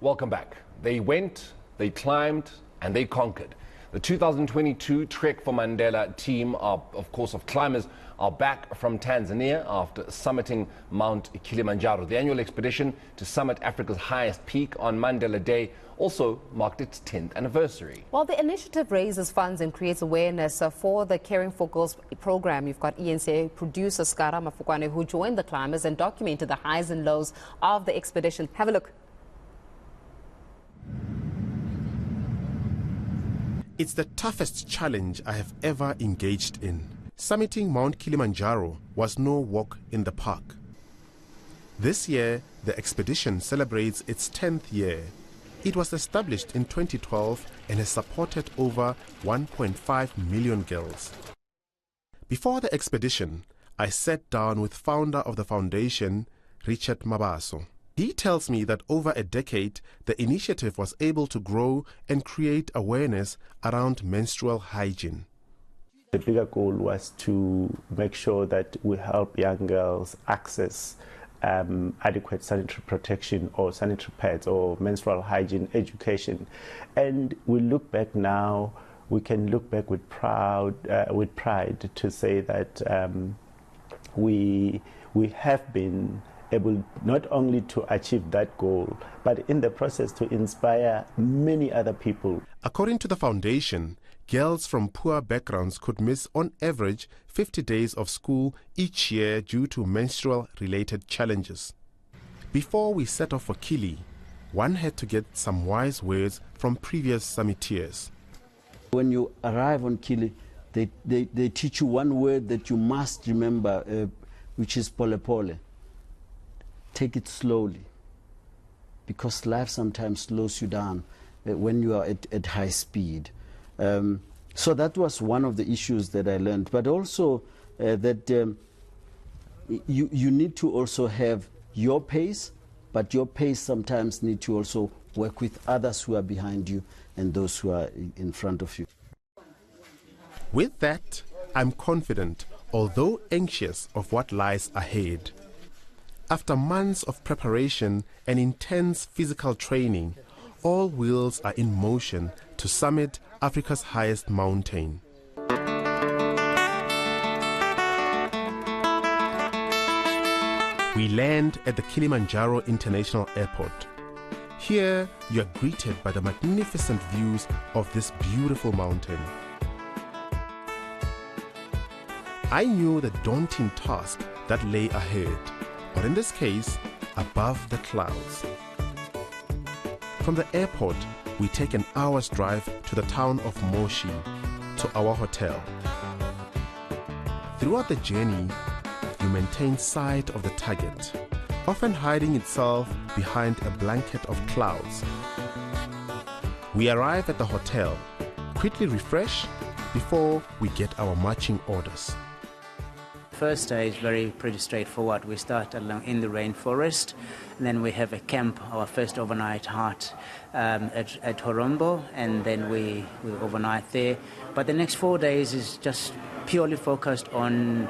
Welcome back. They went, they climbed, and they conquered. The 2022 Trek4Mandela team of climbers are back from Tanzania after summiting Mount Kilimanjaro. The annual expedition to summit Africa's highest peak on Mandela Day also marked its 10th anniversary. Well, the initiative raises funds and creates awareness for the Caring for Girls program. You've got eNCA producer Scara Mafokoane, who joined the climbers and documented the highs and lows of the expedition. Have a look. It's the toughest challenge I have ever engaged in. Summiting Mount Kilimanjaro was no walk in the park. This year, the expedition celebrates its 10th year. It was established in 2012 and has supported over 1.5 million girls. Before the expedition, I sat down with founder of the foundation, Richard Mabaso. He tells me that over a decade, the initiative was able to grow and create awareness around menstrual hygiene. The bigger goal was to make sure that we help young girls access adequate sanitary protection or sanitary pads or menstrual hygiene education. And we look back now, we can look back with pride to say that we have been able not only to achieve that goal, but in the process to inspire many other people. According to the foundation, girls from poor backgrounds could miss on average 50 days of school each year due to menstrual-related challenges. Before we set off for Kili, one had to get some wise words from previous summiteers. When you arrive on Kili, they teach you one word that you must remember, which is pole pole. Take it slowly, because life sometimes slows you down when you are at high speed. So that was one of the issues that I learned, but also that you need to also have your pace, but your pace sometimes need to also work with others who are behind you and those who are in front of you. With that, I'm confident, although anxious of what lies ahead. After months of preparation and intense physical training, all wheels are in motion to summit Africa's highest mountain. We land at the Kilimanjaro International Airport. Here, you are greeted by the magnificent views of this beautiful mountain. I knew the daunting task that lay ahead, but in this case, above the clouds. From the airport, we take an hour's drive to the town of Moshi, to our hotel. Throughout the journey, you maintain sight of the target, often hiding itself behind a blanket of clouds. We arrive at the hotel, quickly refresh before we get our marching orders. First day is pretty straightforward. We start along in the rainforest, and then we have a camp, our first overnight halt at HOROMBO, and then we overnight there. But the next 4 days is just purely focused on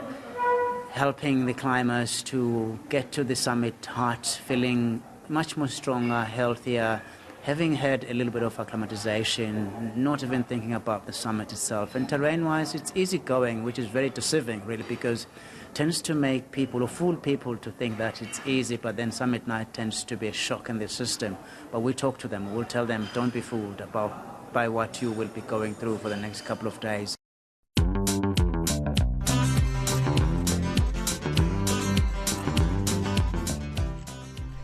helping the climbers to get to the summit hut, feeling much more stronger, healthier, having had a little bit of acclimatization, not even thinking about the summit itself. And terrain-wise, it's easy going, which is very deceiving, really, because it tends to make people or fool people to think that it's easy, but then summit night tends to be a shock in the system. But we talk to them, we'll tell them, don't be fooled by what you will be going through for the next couple of days.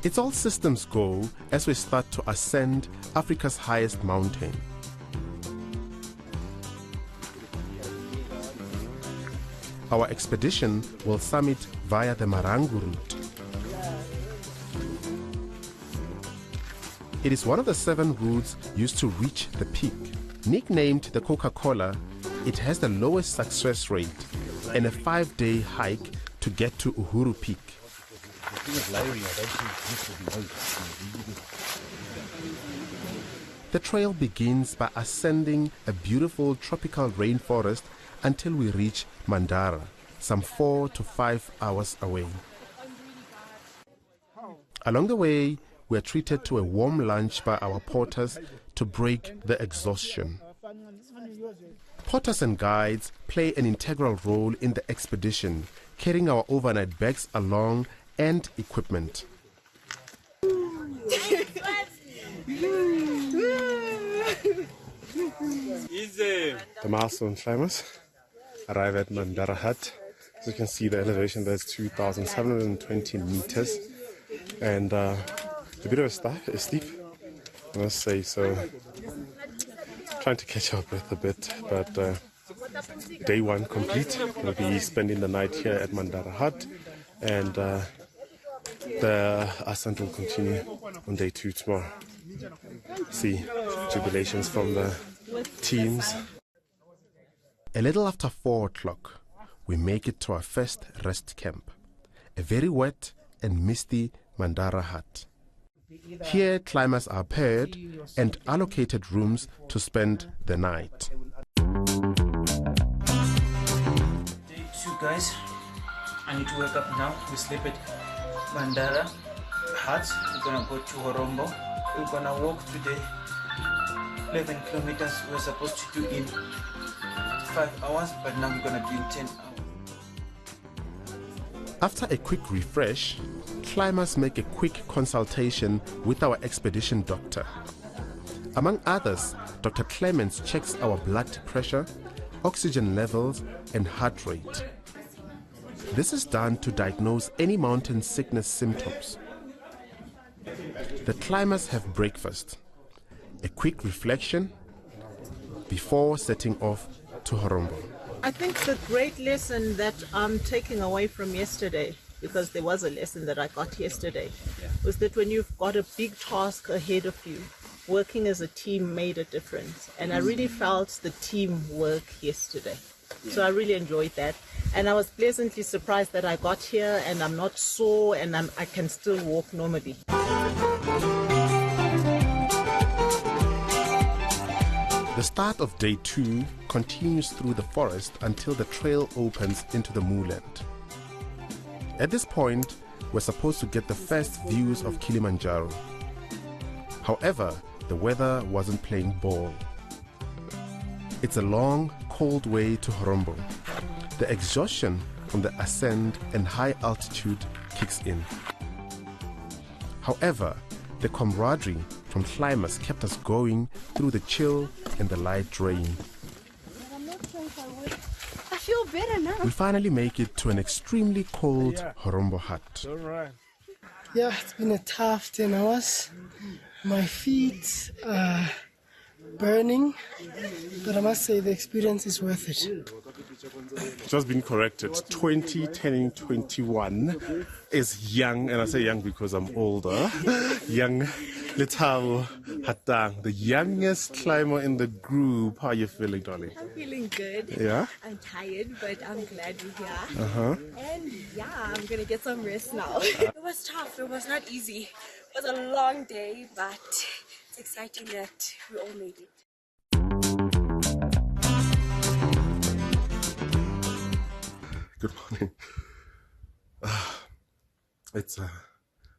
It's all systems go as we start to ascend Africa's highest mountain. Our expedition will summit via the MARANGU route. It is one of the 7 routes used to reach the peak. Nicknamed the Coca-Cola, it has the lowest success rate and a 5-day hike to get to UHURU peak. The trail begins by ascending a beautiful tropical rainforest until we reach MANDARA, some 4 to 5 hours away. Along the way, we are treated to a warm lunch by our porters to break the exhaustion. Porters and guides play an integral role in the expedition, carrying our overnight bags along and equipment. The milestone climbers arrive at MANDARA hut. As you can see, the elevation there is 2,720 meters, and a bit of a steep, I must say. So, trying to catch our breath a bit, but day one complete. We'll be spending the night here at MANDARA hut, and the ascent will continue on day two tomorrow. See jubilations from the teams. A little after 4 o'clock, we make it to our first rest camp, a very wet and misty MANDARA hut. Here, climbers are paired and allocated rooms to spend the night. Day 2, guys. I need to wake up now. We sleep at MANDARA hut. We're gonna go to HOROMBO. We're gonna walk today 11 kilometers. We're supposed to do in 5 hours, but now we're gonna be in 10 hours. After a quick refresh, climbers make a quick consultation with our expedition doctor. Among others, Dr. Clements checks our blood pressure, oxygen levels, and heart rate. This is done to diagnose any mountain sickness symptoms. The climbers have breakfast, a quick reflection before setting off to HOROMBO. I think the great lesson that I'm taking away from yesterday, because there was a lesson that I got yesterday, was that when you've got a big task ahead of you, working as a team made a difference. And I really felt the teamwork yesterday. So I really enjoyed that. And I was pleasantly surprised that I got here and I'm not sore and I can still walk normally. The start of day 2 continues through the forest until the trail opens into the moorland. At this point, we're supposed to get the first views of Kilimanjaro. However, the weather wasn't playing ball. It's a long, cold way to HOROMBO. The exhaustion from the ascent and high altitude kicks in. However, the camaraderie from climbers kept us going through the chill and the light rain. I feel better now. We finally make it to an extremely cold HOROMBO hut. Yeah, it's been a tough 10 hours. My feet are burning, but I must say the experience is worth it. Just been corrected. 20 turning 21 is young, and I say young because I'm older. Young Letao Hatang, the youngest climber in the group. How are you feeling, darling? I'm feeling good. Yeah? I'm tired, but I'm glad we're here. And yeah, I'm gonna get some rest now. It was tough. It was not easy. It was a long day, but it's exciting that we all made it. Good morning. It's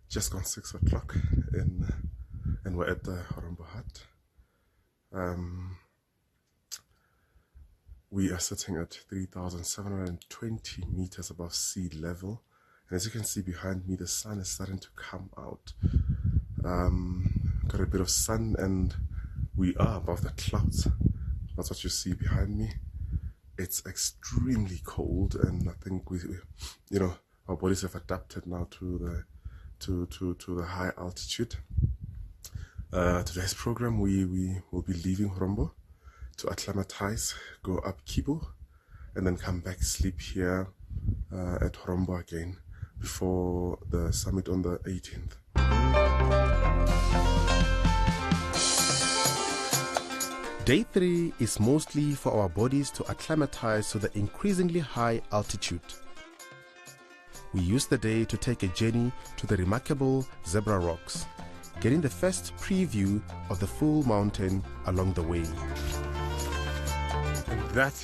just gone 6 o'clock and we're at the HOROMBO hut. We are sitting at 3,720 meters above sea level. And as you can see behind me, the sun is starting to come out. Got a bit of sun and we are above the clouds. That's what you see behind me. It's extremely cold, and I think we our bodies have adapted now to the high altitude. Today's program, we will be leaving HOROMBO to acclimatize, go up KIBO, and then come back, sleep here at HOROMBO again before the summit on the 18th. Day 3 is mostly for our bodies to acclimatize to the increasingly high altitude. We use the day to take a journey to the remarkable Zebra Rocks, getting the first preview of the full mountain along the way. And that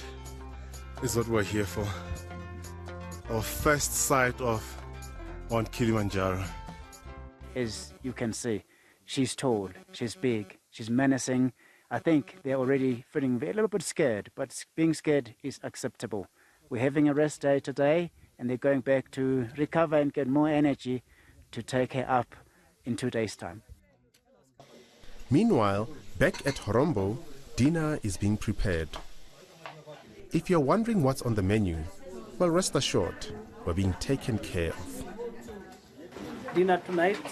is what we're here for. Our first sight of Mount Kilimanjaro. as you can see. She's tall, she's big, she's menacing. I think they're already feeling a little bit scared, but being scared is acceptable. We're having a rest day today, and they're going back to recover and get more energy to take her up in 2 days' time. Meanwhile, back at HOROMBO, dinner is being prepared. If you're wondering what's on the menu, well, rest assured, we're being taken care of. Dinner tonight,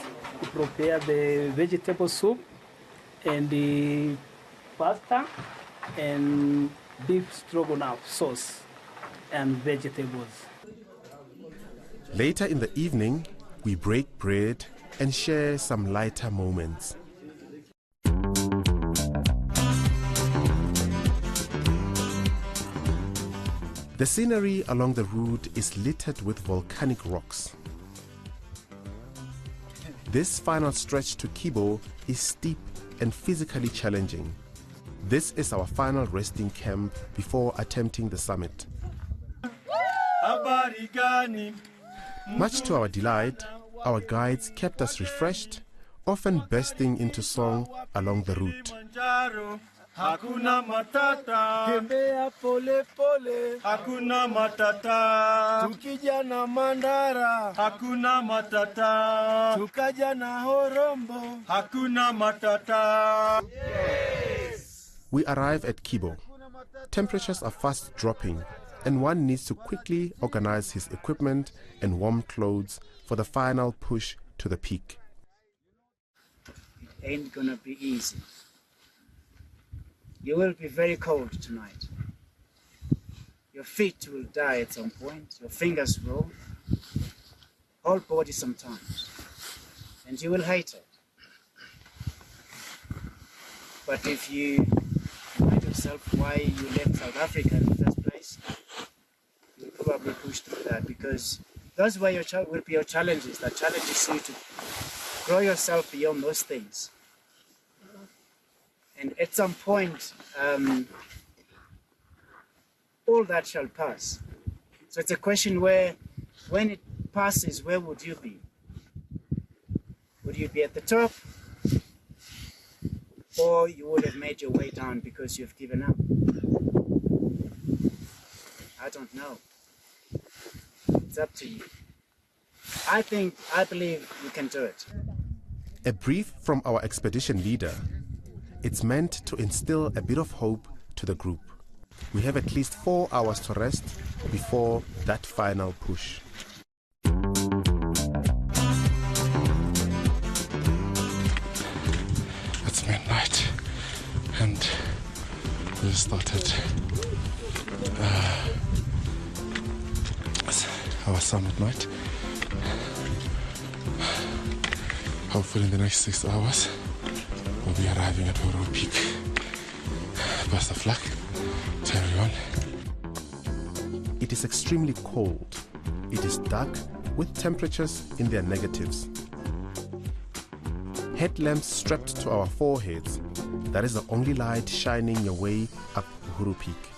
we prepare the vegetable soup and the pasta and beef stroganoff sauce and vegetables. Later in the evening, we break bread and share some lighter moments. The scenery along the route is littered with volcanic rocks. This final stretch to KIBO is steep and physically challenging. This is our final resting camp before attempting the summit. Much to our delight, our guides kept us refreshed, often bursting into song along the route. Hakuna matata, tembea pole pole, hakuna matata, tukija na Mandara, hakuna matata, tukaja na Horombo, hakuna matata. Yes. We arrive at KIBO. Temperatures are fast dropping, and one needs to quickly organize his equipment and warm clothes for the final push to the peak. It ain't gonna be easy. You will be very cold tonight. Your feet will die at some point, your fingers will, whole body sometimes, and you will hate it. But if you remind yourself why you left South Africa in the first place, you'll probably push through that, because those will be your challenges, that challenges you to grow yourself beyond those things. And at some point, all that shall pass. So it's a question where, when it passes, where would you be? Would you be at the top? Or you would have made your way down because you've given up? I don't know. It's up to you. I believe you can do it. A brief from our expedition leader. It's meant to instill a bit of hope to the group. We have at least 4 hours to rest before that final push. It's midnight and we started our summit night. Hopefully in the next 6 hours we'll be arriving at HOROMBO Peak. Best of luck to everyone. It is extremely cold. It is dark with temperatures in their negatives. Headlamps strapped to our foreheads. That is the only light shining your way up UHURU Peak.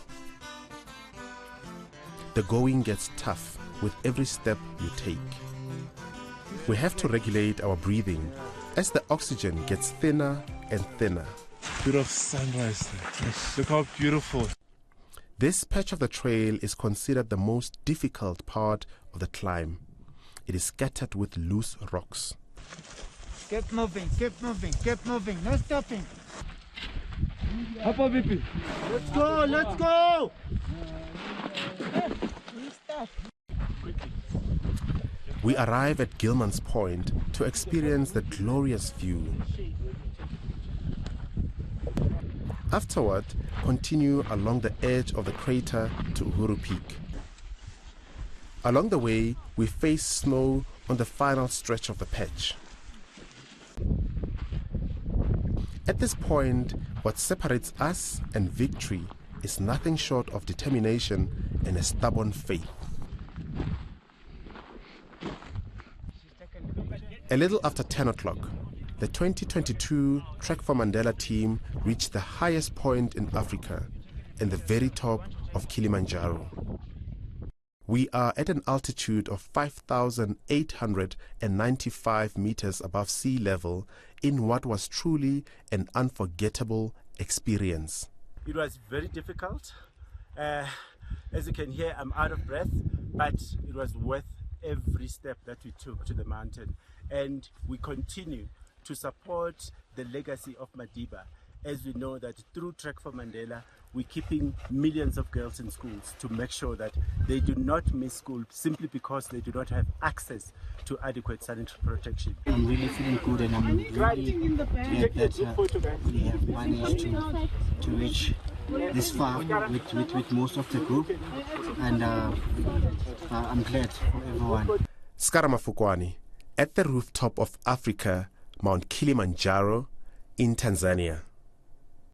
The going gets tough with every step you take. We have to regulate our breathing as the oxygen gets thinner and thinner. Beautiful sunrise. Look how beautiful. This patch of the trail is considered the most difficult part of the climb. It is scattered with loose rocks. Keep moving, keep moving, keep moving, no stopping. Let's go, let's go! We arrive at Gilman's Point to experience the glorious view. Afterward, continue along the edge of the crater to UHURU Peak. Along the way, we face snow on the final stretch of the patch. At this point, what separates us and victory is nothing short of determination and a stubborn faith. A little after 10 o'clock, the 2022 Trek4Mandela team reached the highest point in Africa and the very top of Kilimanjaro. We are at an altitude of 5,895 meters above sea level in what was truly an unforgettable experience. It was very difficult. As you can hear, I'm out of breath, but it was worth every step that we took to the mountain. And we continue to support the legacy of Madiba, as we know that through Trek4Mandela, we're keeping millions of girls in schools to make sure that they do not miss school simply because they do not have access to adequate sanitary protection. I'm really feeling good, and I'm really glad that we have managed to reach this far with most of the group, and I'm glad for everyone. Scara Mafokoane at the rooftop of Africa, Mount Kilimanjaro in Tanzania.